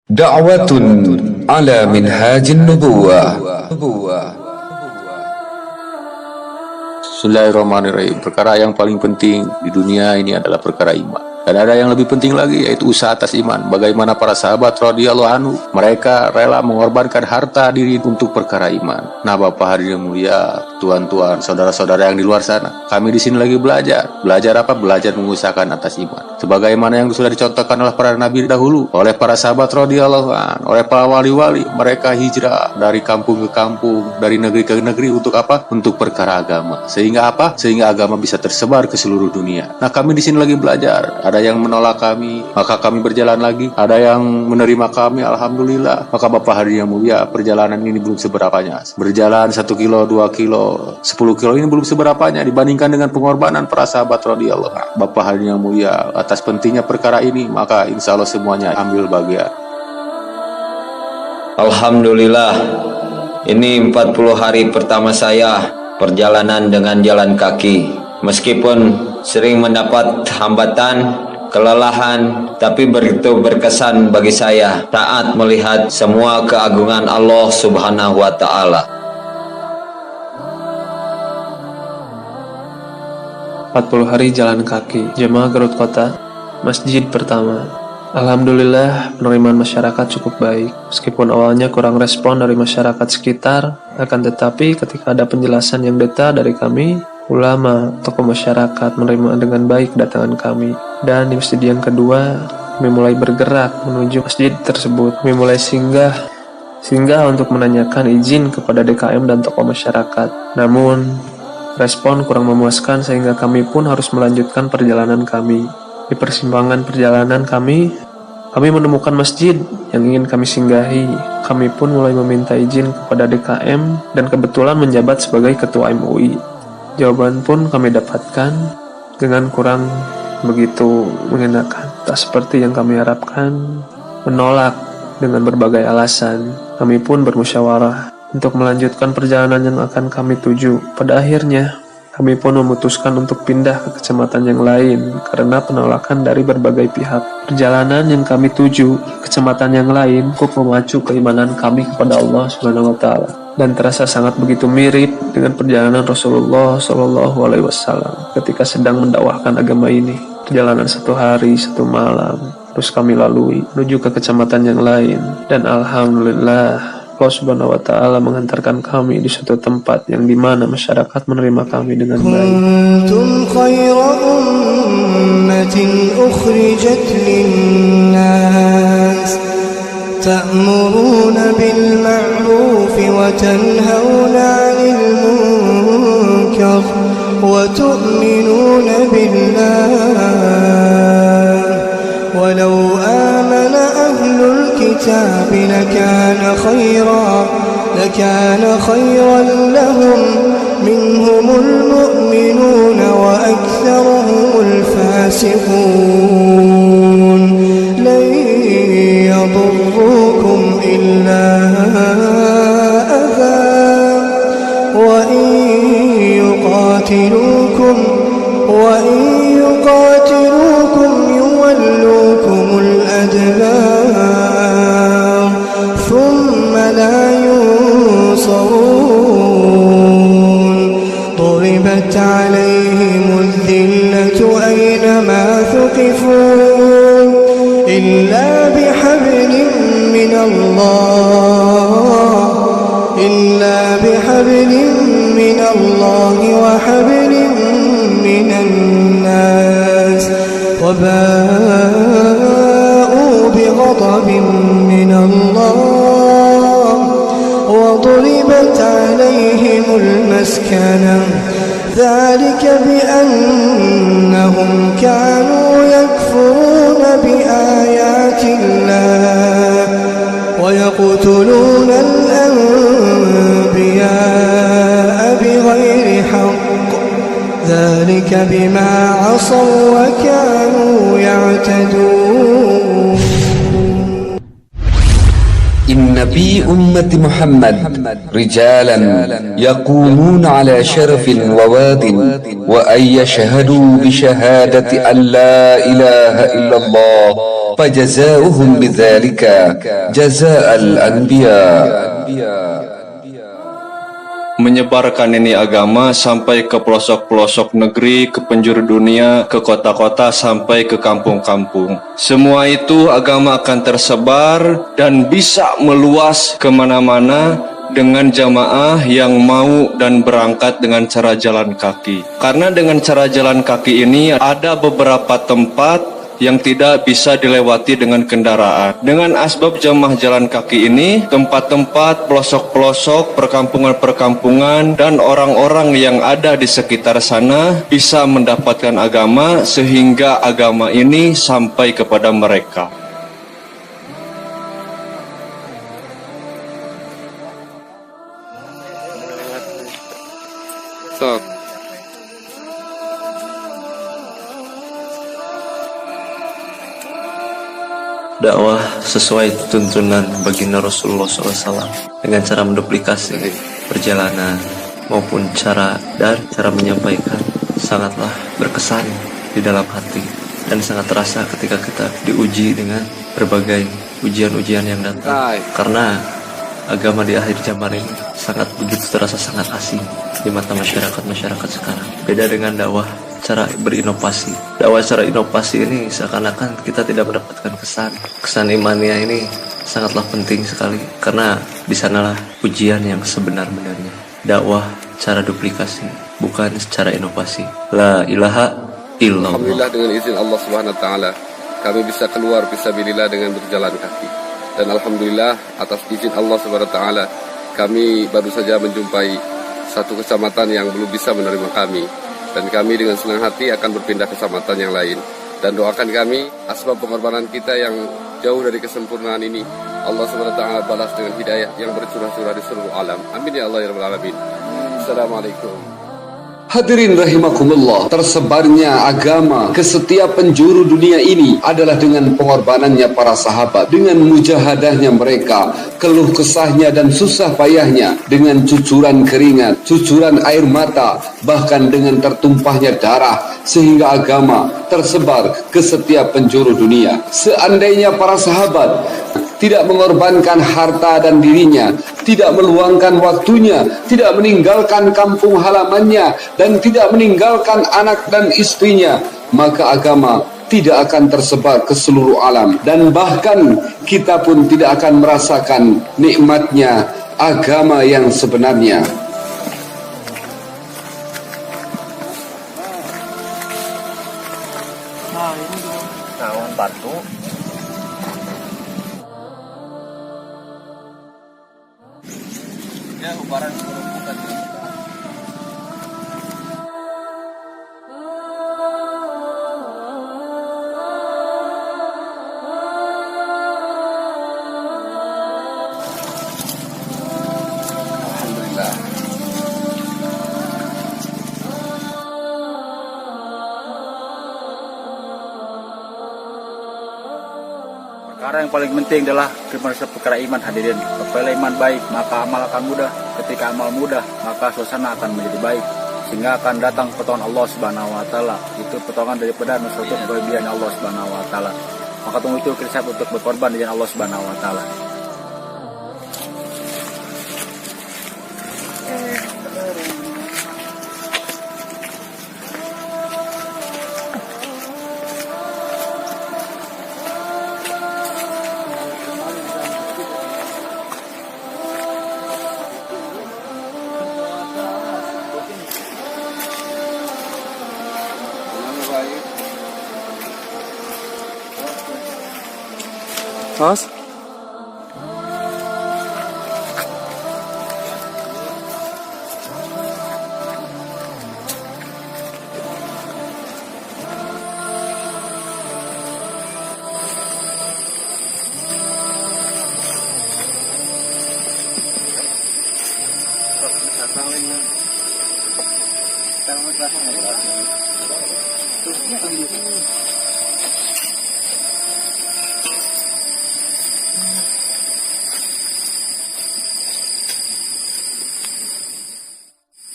Da'watun ala minhajin nubuwah. Bismillahirrahmanirrahim. Perkara yang paling penting di dunia ini adalah perkara iman. Dan ada yang lebih penting lagi, yaitu usaha atas iman. Bagaimana para sahabat radhiyallahu anhu, mereka rela mengorbankan harta diri untuk perkara iman. Nah, Bapak hadirin yang mulia, tuan-tuan, saudara-saudara yang di luar sana, kami di sini lagi belajar. Belajar apa? Belajar mengusahakan atas iman. Sebagaimana yang sudah dicontohkan oleh para nabi dahulu, oleh para sahabat radhiyallahu anhu, oleh para wali-wali, mereka hijrah dari kampung ke kampung, dari negeri ke negeri untuk apa? Untuk perkara agama. Sehingga apa? Sehingga agama bisa tersebar ke seluruh dunia. Nah, kami di sini lagi belajar. Ada yang menolak kami, maka kami berjalan lagi. Ada yang menerima kami, alhamdulillah. Maka Bapak hadirin yang mulia, perjalanan ini belum seberapanya. Berjalan 1 kilo, 2 kilo, 10 kilo ini belum seberapanya dibandingkan dengan pengorbanan para sahabat radhiyallahu anhu. Bapak hadirin yang mulia, atas pentingnya perkara ini, maka insya Allah semuanya ambil bagian. Alhamdulillah, ini 40 hari pertama saya perjalanan dengan jalan kaki. Meskipun sering mendapat hambatan, kelelahan, tapi begitu berkesan bagi saya saat melihat semua keagungan Allah Subhanahu wa Ta'ala. 40 hari jalan kaki, Jemaah Garut Kota, masjid pertama. Alhamdulillah, penerimaan masyarakat cukup baik. Meskipun awalnya kurang respon dari masyarakat sekitar, akan tetapi ketika ada penjelasan yang detail dari kami, ulama, tokoh masyarakat menerima dengan baik kedatangan kami. Dan di masjid yang kedua, kami mulai bergerak menuju masjid tersebut. Kami mulai singgah untuk menanyakan izin kepada DKM dan tokoh masyarakat. Namun, respon kurang memuaskan sehingga kami pun harus melanjutkan perjalanan kami. Di persimpangan perjalanan kami menemukan masjid yang ingin kami singgahi. Kami pun mulai meminta izin kepada DKM dan kebetulan menjabat sebagai ketua MUI. Jawaban pun kami dapatkan dengan kurang begitu mengenakan. Tak seperti yang kami harapkan, menolak dengan berbagai alasan. Kami pun bermusyawarah untuk melanjutkan perjalanan yang akan kami tuju. Pada akhirnya, kami pun memutuskan untuk pindah ke kecamatan yang lain karena penolakan dari berbagai pihak. Perjalanan yang kami tuju ke kecamatan yang lain cukup memacu keimanan kami kepada Allah Subhanahu wa Ta'ala dan terasa sangat begitu mirip dengan perjalanan Rasulullah Shallallahu Alaihi Wasallam ketika sedang mendakwahkan agama ini. Perjalanan 1 hari 1 malam terus kami lalui menuju ke kecamatan yang lain, dan alhamdulillah Allah Subhanahu wa Ta'ala menghantarkan kami di suatu tempat yang dimana masyarakat menerima kami dengan baik. Kuntum khaira ummatin ukhrijat linnas ta'muruna bil ma'ruf wa tanhauna 'anil munkar wa tu'minuna billah walau amana ahlul kitab لكان خيرا لهم منهم المؤمنون وأكثرهم الفاسقون لن يضروكم إلا أذى وإن يقاتلوكم يولوكم الأدبار ثم لا ينصرون ضربت عليهم الذلة أينما ثقفوا إلا بحبل من الله وحبل من الناس وباءوا بغضب من الله وضربت عليهم المسكنة ذلك بأنهم كانوا يكفرون بآيات الله ويقتلون الأنبياء بغير حق ذلك بما عصوا وكانوا يعتدون. إن في أمة محمد رجالا يقومون على شرف وواد وأن يشهدوا بشهادة أن لا إله إلا الله فجزاؤهم بذلك جزاء الأنبياء. Menyebarkan ini agama sampai ke pelosok-pelosok negeri, ke penjuru dunia, ke kota-kota, sampai ke kampung-kampung. Semua itu agama akan tersebar dan bisa meluas kemana-mana dengan jamaah yang mau dan berangkat dengan cara jalan kaki. Karena dengan cara jalan kaki ini ada beberapa tempat yang tidak bisa dilewati dengan kendaraan. Dengan asbab jamaah jalan kaki ini, tempat-tempat, pelosok-pelosok, perkampungan-perkampungan, dan orang-orang yang ada di sekitar sana bisa mendapatkan agama sehingga agama ini sampai kepada mereka. Dakwah sesuai tuntunan baginda Rasulullah SAW dengan cara menduplikasi perjalanan maupun cara menyampaikan sangatlah berkesan di dalam hati dan sangat terasa ketika kita diuji dengan berbagai ujian-ujian yang datang. Karena agama di akhir zaman ini sangat begitu terasa sangat asing di mata masyarakat sekarang. Beda dengan dakwah cara berinovasi. Dakwah cara inovasi ini seakan-akan kita tidak mendapatkan kesan imannya ini sangatlah penting sekali karena di sanalah ujian yang sebenar-benarnya. Dakwah cara duplikasi bukan secara inovasi. La ilaha illallah. Alhamdulillah dengan izin Allah Subhanahu wa taala kami bisa keluar fisabilillah dengan berjalan kaki. Dan alhamdulillah atas izin Allah Subhanahu wa taala kami baru saja menjumpai satu kecamatan yang belum bisa menerima kami. Dan kami dengan senang hati akan berpindah ke kecamatan yang lain. Dan doakan kami, asbab pengorbanan kita yang jauh dari kesempurnaan ini, Allah SWT balas dengan hidayah yang bercurah-curah di seluruh alam. Amin ya Allah ya Rabbal Alamin. Assalamualaikum. Hadirin rahimakumullah, tersebarnya agama ke setiap penjuru dunia ini adalah dengan pengorbanannya para sahabat, dengan mujahadahnya mereka, keluh kesahnya dan susah payahnya, dengan cucuran keringat, cucuran air mata, bahkan dengan tertumpahnya darah, sehingga agama tersebar ke setiap penjuru dunia. Seandainya para sahabat tidak mengorbankan harta dan dirinya, tidak meluangkan waktunya, tidak meninggalkan kampung halamannya, dan tidak meninggalkan anak dan istrinya, maka agama tidak akan tersebar ke seluruh alam. Dan bahkan kita pun tidak akan merasakan nikmatnya agama yang sebenarnya. Perkara yang paling penting adalah perkara iman, hadirin. Apabila iman baik, maka amal akan mudah. Ketika amal mudah, maka suasana akan menjadi baik, sehingga akan datang pertolongan Allah Subhanahu wa taala. Itu pertolongan daripada nusratul kelebihan Allah Subhanahu wa taala. Maka tunggu itu kita siap untuk berkorban dengan Allah Subhanahu wa taala. Mas?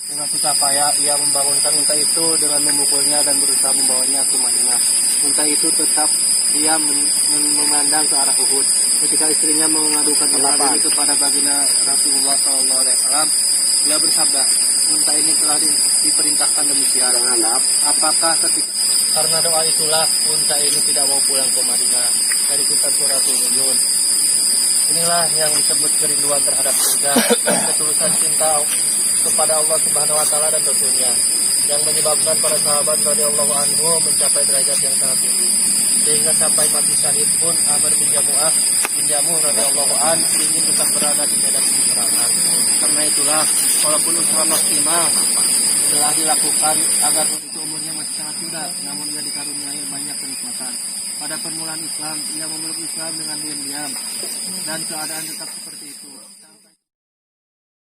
Dengan susah payah ia membangunkan unta itu dengan memukulnya dan berusaha membawanya ke Madinah. Unta itu tetap dia memandang ke arah Uhud. Ketika istrinya mengadukan hal ini kepada baginda Rasulullah SAW, beliau bersabda, unta ini telah diperintahkan demikian. Apakah ketika karena doa itulah unta ini tidak mau pulang ke Madinah? Dari kitab Suratul Mu'minun. Inilah yang disebut kerinduan terhadap surga dan ketulusan cinta kepada Allah Subhanahu wa taala dan Rasulnya, yang menyebabkan para sahabat radhiyallahu anhu mencapai derajat yang sangat tinggi. Sehingga sampai mati syahid pun Amr bin Jamuh radhiyallahu an ingin tetap berada di medan peperangan. Karena itulah walaupun usaha maksimal telah dilakukan agar itu umurnya masih sangat muda, namun ia dikaruniai banyak kenikmatan. Pada permulaan Islam, ia memeluk Islam dengan diam-diam dan keadaan tetap seperti itu.